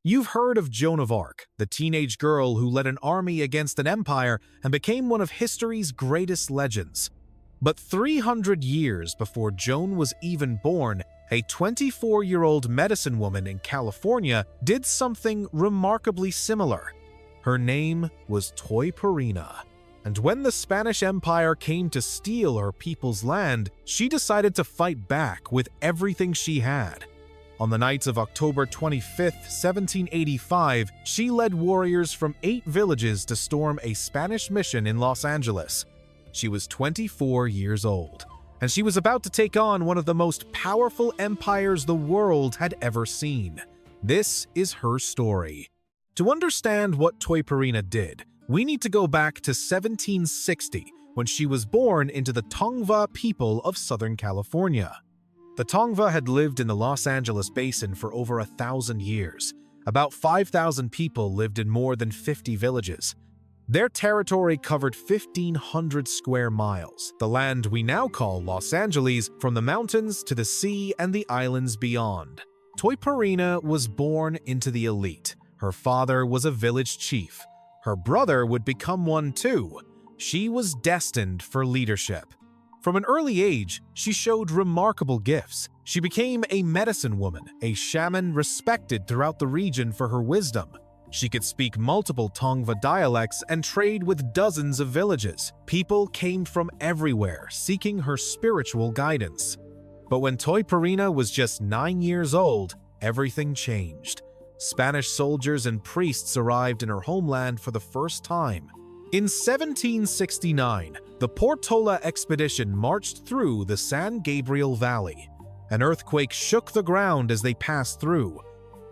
You've heard of Joan of Arc, the teenage girl who led an army against an empire and became one of history's greatest legends. But 300 years before Joan was even born, a 24-year-old medicine woman in California did something remarkably similar. Her name was Toypurina. And when the Spanish Empire came to steal her people's land, she decided to fight back with everything she had. On the night of October 25, 1785, she led warriors from 8 villages to storm a Spanish mission in Los Angeles. She was 24 years old, and she was about to take on one of the most powerful empires the world had ever seen. This is her story. To understand what Toypurina did, we need to go back to 1760, when she was born into the Tongva people of Southern California. The Tongva had lived in the Los Angeles Basin for over 1,000 years. About 5,000 people lived in more than 50 villages. Their territory covered 1,500 square miles, the land we now call Los Angeles, from the mountains to the sea and the islands beyond. Toypurina was born into the elite. Her father was a village chief. Her brother would become one too. She was destined for leadership. From an early age, she showed remarkable gifts. She became a medicine woman, a shaman respected throughout the region for her wisdom. She could speak multiple Tongva dialects and trade with dozens of villages. People came from everywhere, seeking her spiritual guidance. But when Toypurina was just 9 years old, everything changed. Spanish soldiers and priests arrived in her homeland for the first time. In 1769, the Portola expedition marched through the San Gabriel Valley. An earthquake shook the ground as they passed through.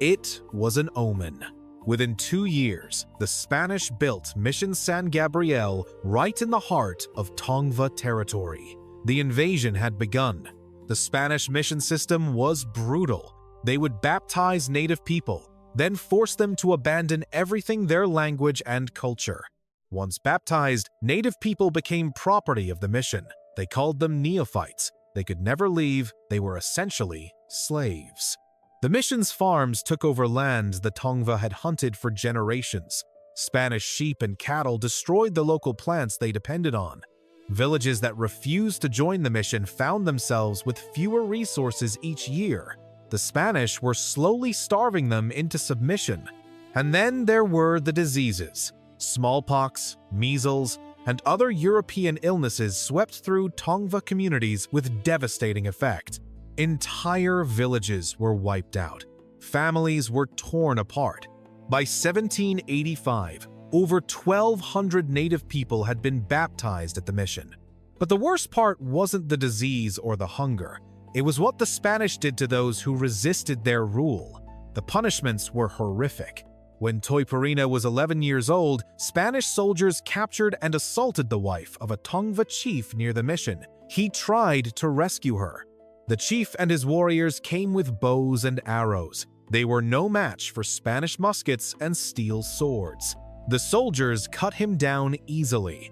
It was an omen. Within 2 years, the Spanish built Mission San Gabriel right in the heart of Tongva territory. The invasion had begun. The Spanish mission system was brutal. They would baptize native people, then force them to abandon everything their language and culture. Once baptized, native people became property of the mission. They called them neophytes. They could never leave. They were essentially slaves. The mission's farms took over lands the Tongva had hunted for generations. Spanish sheep and cattle destroyed the local plants they depended on. Villages that refused to join the mission found themselves with fewer resources each year. The Spanish were slowly starving them into submission. And then there were the diseases. Smallpox, measles, and other European illnesses swept through Tongva communities with devastating effect. Entire villages were wiped out. Families were torn apart. By 1785, over 1,200 native people had been baptized at the mission. But the worst part wasn't the disease or the hunger. It was what the Spanish did to those who resisted their rule. The punishments were horrific. When Toypurina was 11 years old, Spanish soldiers captured and assaulted the wife of a Tongva chief near the mission. He tried to rescue her. The chief and his warriors came with bows and arrows. They were no match for Spanish muskets and steel swords. The soldiers cut him down easily.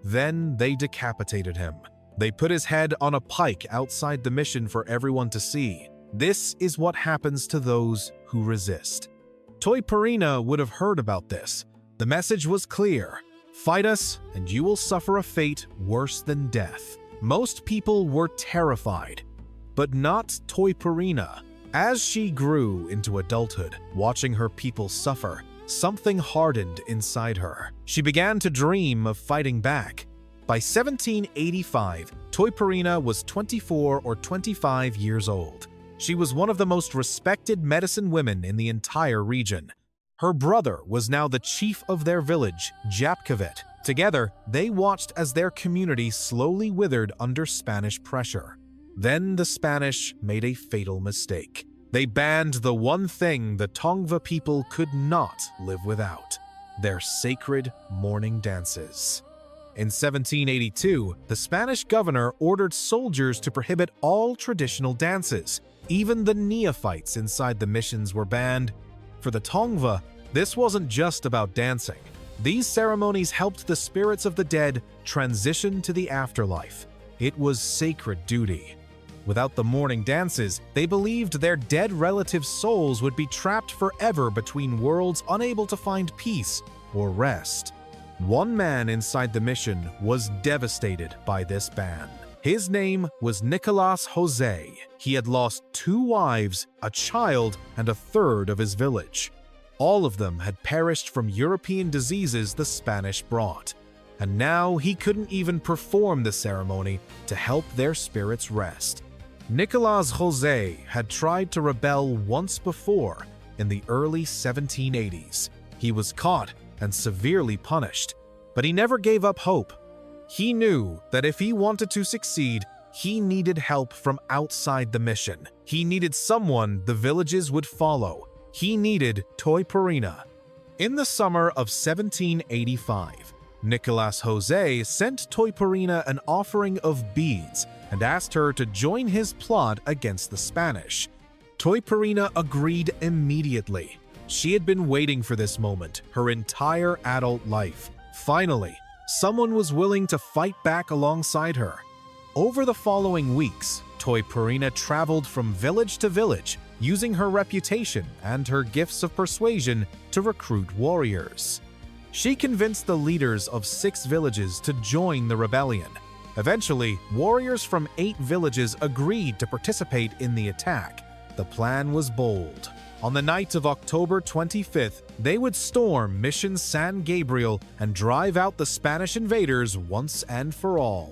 Then they decapitated him. They put his head on a pike outside the mission for everyone to see. This is what happens to those who resist. Toypurina would have heard about this. The message was clear. Fight us, and you will suffer a fate worse than death. Most people were terrified, but not Toypurina. As she grew into adulthood, watching her people suffer, something hardened inside her. She began to dream of fighting back. By 1785, Toypurina was 24 or 25 years old. She was one of the most respected medicine women in the entire region. Her brother was now the chief of their village, Japkavet. Together, they watched as their community slowly withered under Spanish pressure. Then the Spanish made a fatal mistake. They banned the one thing the Tongva people could not live without: their sacred mourning dances. In 1782, the Spanish governor ordered soldiers to prohibit all traditional dances. Even the neophytes inside the missions were banned. For the Tongva, this wasn't just about dancing. These ceremonies helped the spirits of the dead transition to the afterlife. It was sacred duty. Without the morning dances, they believed their dead relatives' souls would be trapped forever between worlds, unable to find peace or rest. One man inside the mission was devastated by this ban. His name was Nicolas Jose. He had lost 2 wives, a child, and a third of his village. All of them had perished from European diseases the Spanish brought, and now he couldn't even perform the ceremony to help their spirits rest. Nicolas Jose had tried to rebel once before in the early 1780s. He was caught and severely punished, but he never gave up hope. He knew that if he wanted to succeed, he needed help from outside the mission. He needed someone the villages would follow. He needed Toypurina. In the summer of 1785, Nicolas Jose sent Toypurina an offering of beads and asked her to join his plot against the Spanish. Toypurina agreed immediately. She had been waiting for this moment her entire adult life. Finally, someone was willing to fight back alongside her. Over the following weeks, Toypurina traveled from village to village, using her reputation and her gifts of persuasion to recruit warriors. She convinced the leaders of 6 villages to join the rebellion. Eventually, warriors from 8 villages agreed to participate in the attack. The plan was bold. On the night of October 25th, they would storm Mission San Gabriel and drive out the Spanish invaders once and for all.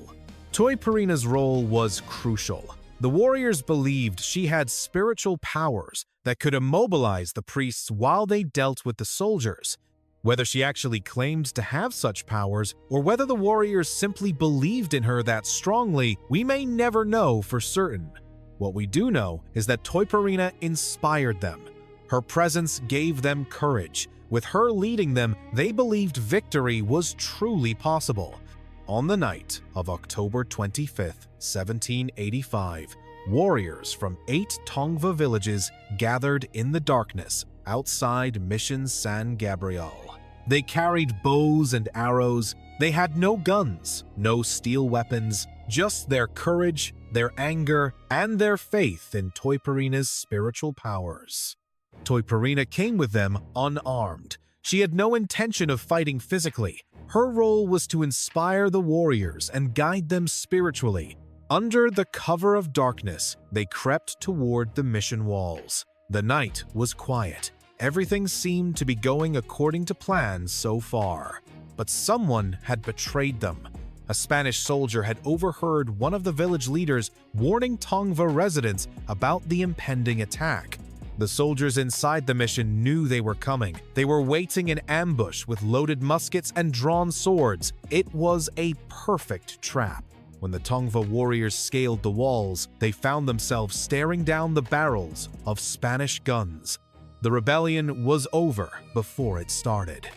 Toypurina's role was crucial. The warriors believed she had spiritual powers that could immobilize the priests while they dealt with the soldiers. Whether she actually claimed to have such powers, or whether the warriors simply believed in her that strongly, we may never know for certain. What we do know is that Toypurina inspired them. Her presence gave them courage. With her leading them, they believed victory was truly possible. On the night of October 25th, 1785, warriors from 8 Tongva villages gathered in the darkness outside Mission San Gabriel. They carried bows and arrows. They had no guns, no steel weapons, just their courage, their anger, and their faith in Toypurina's spiritual powers. Toypurina came with them unarmed. She had no intention of fighting physically. Her role was to inspire the warriors and guide them spiritually. Under the cover of darkness, they crept toward the mission walls. The night was quiet. Everything seemed to be going according to plan so far. But someone had betrayed them. A Spanish soldier had overheard one of the village leaders warning Tongva residents about the impending attack. The soldiers inside the mission knew they were coming. They were waiting in ambush with loaded muskets and drawn swords. It was a perfect trap. When the Tongva warriors scaled the walls, they found themselves staring down the barrels of Spanish guns. The rebellion was over before it started.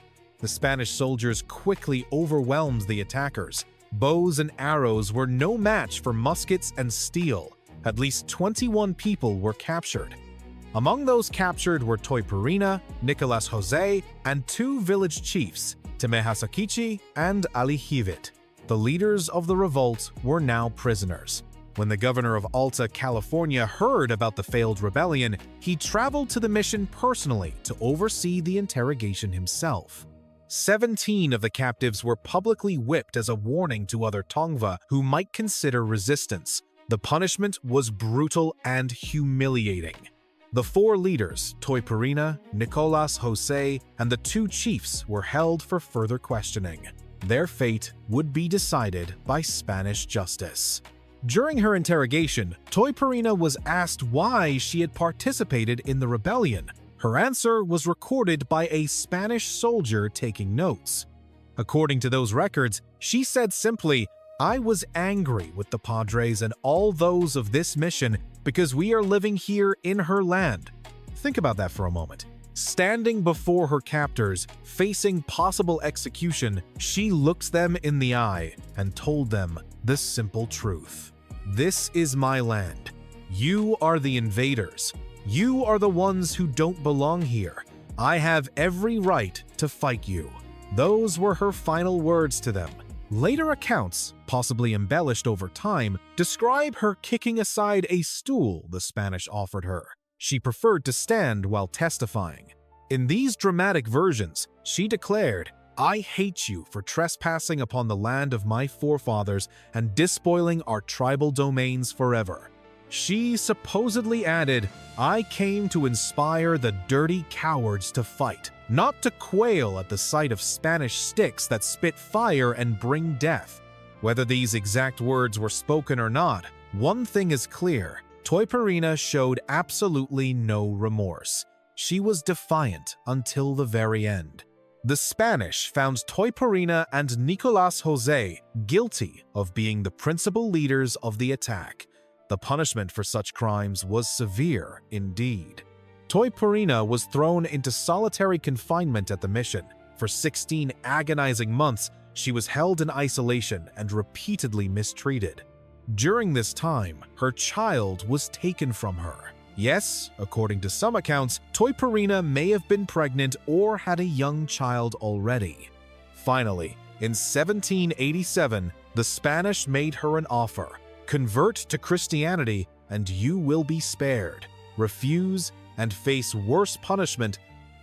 The Spanish soldiers quickly overwhelmed the attackers. Bows and arrows were no match for muskets and steel. At least 21 people were captured. Among those captured were Toypurina, Nicolas Jose, and 2 village chiefs, Temehasakichi and Alihivit. The leaders of the revolt were now prisoners. When the governor of Alta California heard about the failed rebellion, he traveled to the mission personally to oversee the interrogation himself. 17 of the captives were publicly whipped as a warning to other Tongva who might consider resistance. The punishment was brutal and humiliating. The 4 leaders, Toypurina, Nicolas Jose, and the 2 chiefs were held for further questioning. Their fate would be decided by Spanish justice. During her interrogation, Toypurina was asked why she had participated in the rebellion. Her answer was recorded by a Spanish soldier taking notes. According to those records, she said simply, "I was angry with the Padres and all those of this mission because we are living here in her land." Think about that for a moment. Standing before her captors, facing possible execution, she looked them in the eye and told them the simple truth. "This is my land. You are the invaders. You are the ones who don't belong here. I have every right to fight you." Those were her final words to them. Later accounts, possibly embellished over time, describe her kicking aside a stool the Spanish offered her. She preferred to stand while testifying. In these dramatic versions, she declared, "I hate you for trespassing upon the land of my forefathers and despoiling our tribal domains forever." She supposedly added, "I came to inspire the dirty cowards to fight, not to quail at the sight of Spanish sticks that spit fire and bring death." Whether these exact words were spoken or not, one thing is clear: Toypurina showed absolutely no remorse. She was defiant until the very end. The Spanish found Toypurina and Nicolás José guilty of being the principal leaders of the attack. The punishment for such crimes was severe indeed. Toypurina was thrown into solitary confinement at the mission. For 16 agonizing months, she was held in isolation and repeatedly mistreated. During this time, her child was taken from her. Yes, according to some accounts, Toypurina may have been pregnant or had a young child already. Finally, in 1787, the Spanish made her an offer: convert to Christianity and you will be spared. Refuse and face worse punishment.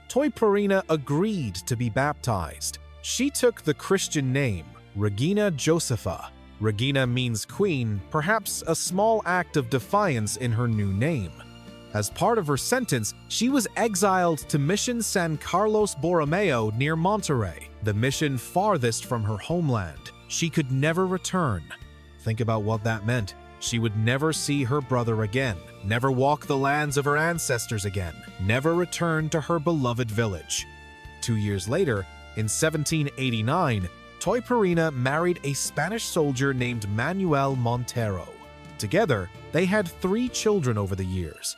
Toypurina agreed to be baptized. She took the Christian name, Regina Josepha. Regina means queen, perhaps a small act of defiance in her new name. As part of her sentence, she was exiled to Mission San Carlos Borromeo near Monterrey, the mission farthest from her homeland. She could never return. Think about what that meant. She would never see her brother again, never walk the lands of her ancestors again, never return to her beloved village. 2 years later, in 1789, Toypurina married a Spanish soldier named Manuel Montero. Together, they had 3 children over the years.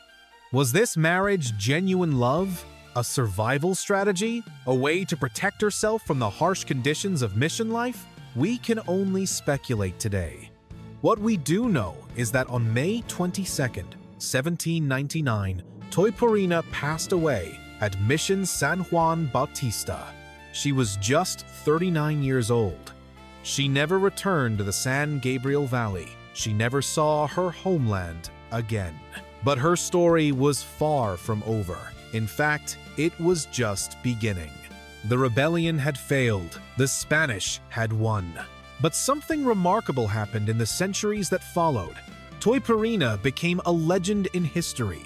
Was this marriage genuine love? A survival strategy? A way to protect herself from the harsh conditions of mission life? We can only speculate today. What we do know is that on May 22nd, 1799, Toypurina passed away at Mission San Juan Bautista. She was just 39 years old. She never returned to the San Gabriel Valley. She never saw her homeland again. But her story was far from over. In fact, it was just beginning. The rebellion had failed. The Spanish had won. But something remarkable happened in the centuries that followed. Toypurina became a legend in history.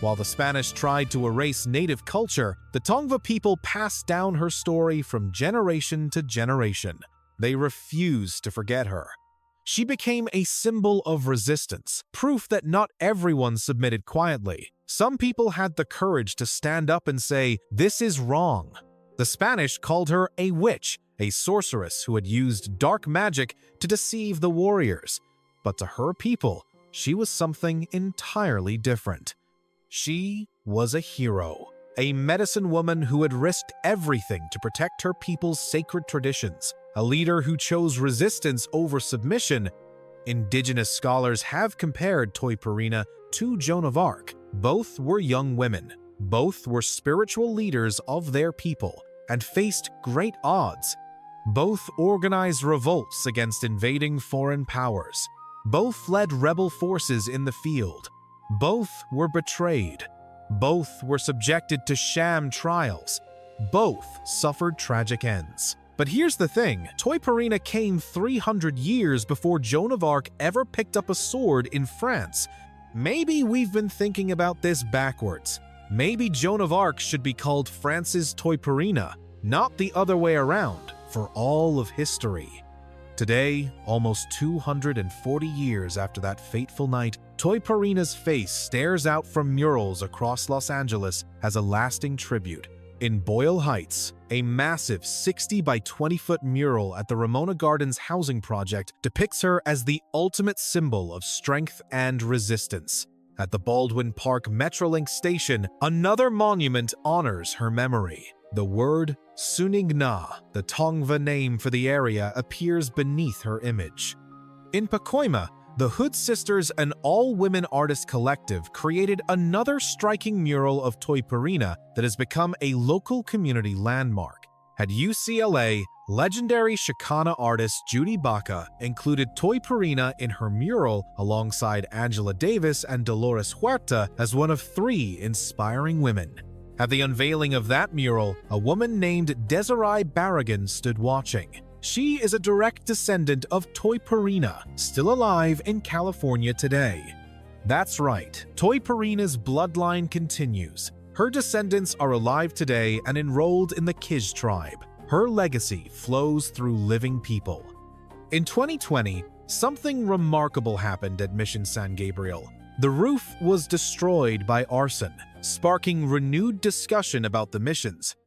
While the Spanish tried to erase native culture, the Tongva people passed down her story from generation to generation. They refused to forget her. She became a symbol of resistance, proof that not everyone submitted quietly. Some people had the courage to stand up and say, "This is wrong." The Spanish called her a witch, a sorceress who had used dark magic to deceive the warriors. But to her people, she was something entirely different. She was a hero, a medicine woman who had risked everything to protect her people's sacred traditions, a leader who chose resistance over submission. Indigenous scholars have compared Toypurina to Joan of Arc. Both were young women. Both were spiritual leaders of their people and faced great odds. Both organized revolts against invading foreign powers. Both led rebel forces in the field. Both were betrayed. Both were subjected to sham trials. Both suffered tragic ends. But here's the thing, Toypurina came 300 years before Joan of Arc ever picked up a sword in France. Maybe we've been thinking about this backwards. Maybe Joan of Arc should be called France's Toypurina, not the other way around, for all of history. Today, almost 240 years after that fateful night, Toypurina's face stares out from murals across Los Angeles as a lasting tribute. In Boyle Heights, a massive 60 by 20-foot mural at the Ramona Gardens housing project depicts her as the ultimate symbol of strength and resistance. At the Baldwin Park Metrolink station, another monument honors her memory. The word Sunigna, the Tongva name for the area, appears beneath her image. In Pacoima, the Hood Sisters, an all-women artist collective, created another striking mural of Toypurina that has become a local community landmark. At UCLA, Legendary Chicana artist Judy Baca included Toypurina in her mural alongside Angela Davis and Dolores Huerta as one of 3 inspiring women. At the unveiling of that mural, a woman named Desiree Barragan stood watching. She is a direct descendant of Toypurina, still alive in California today. That's right, Toypurina's bloodline continues. Her descendants are alive today and enrolled in the Kish tribe. Her legacy flows through living people. In 2020, something remarkable happened at Mission San Gabriel. The roof was destroyed by arson, sparking renewed discussion about the missions.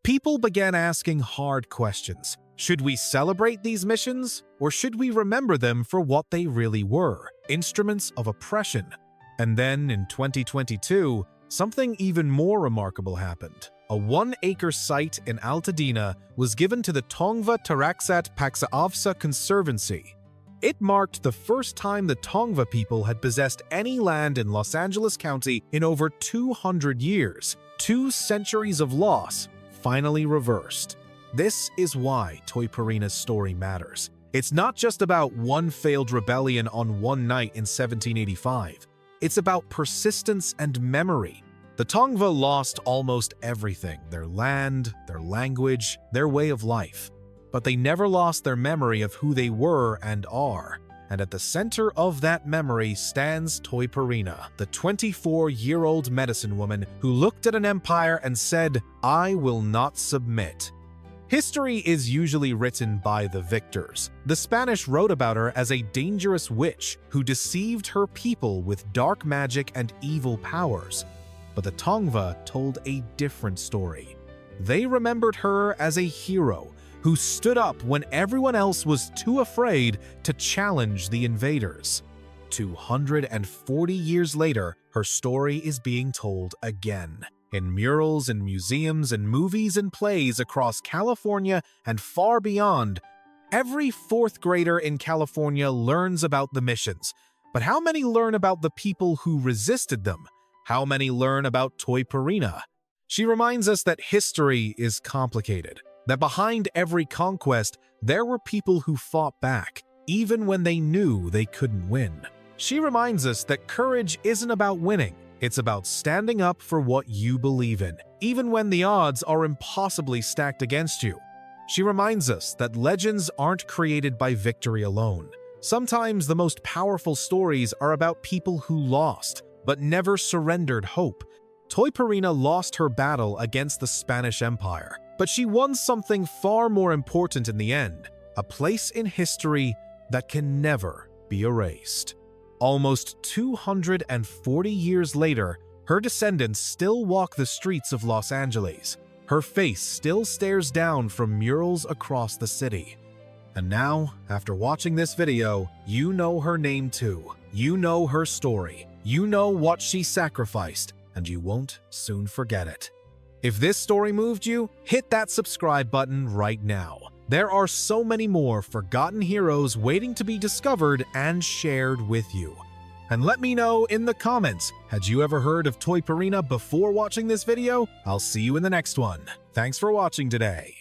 People began asking hard questions. Should we celebrate these missions, or should we remember them for what they really were, instruments of oppression? And then, in 2022, something even more remarkable happened. A 1-acre site in Altadena was given to the Tongva Taraxat Paxaavsa Conservancy. It marked the first time the Tongva people had possessed any land in Los Angeles County in over 200 years. 2 centuries of loss finally reversed. This is why Toypurina's story matters. It's not just about one failed rebellion on one night in 1785. It's about persistence and memory. The Tongva lost almost everything: their land, their language, their way of life. But they never lost their memory of who they were and are. And at the center of that memory stands Toypurina, the 24-year-old medicine woman who looked at an empire and said, "I will not submit." History is usually written by the victors. The Spanish wrote about her as a dangerous witch who deceived her people with dark magic and evil powers. But the Tongva told a different story. They remembered her as a hero who stood up when everyone else was too afraid to challenge the invaders. 240 years later, her story is being told again. In murals and museums and movies and plays across California and far beyond, every 4th grader in California learns about the missions. But how many learn about the people who resisted them? How many learn about Toypurina? She reminds us that history is complicated, that behind every conquest, there were people who fought back, even when they knew they couldn't win. She reminds us that courage isn't about winning. It's about standing up for what you believe in, even when the odds are impossibly stacked against you. She reminds us that legends aren't created by victory alone. Sometimes the most powerful stories are about people who lost, but never surrendered hope. Toypurina lost her battle against the Spanish Empire, but she won something far more important in the end, a place in history that can never be erased. Almost 240 years later, her descendants still walk the streets of Los Angeles. Her face still stares down from murals across the city. And now, after watching this video, you know her name too. You know her story. You know what she sacrificed, and you won't soon forget it. If this story moved you, hit that subscribe button right now. There are so many more forgotten heroes waiting to be discovered and shared with you. And let me know in the comments, had you ever heard of Toypurina before watching this video? I'll see you in the next one. Thanks for watching today.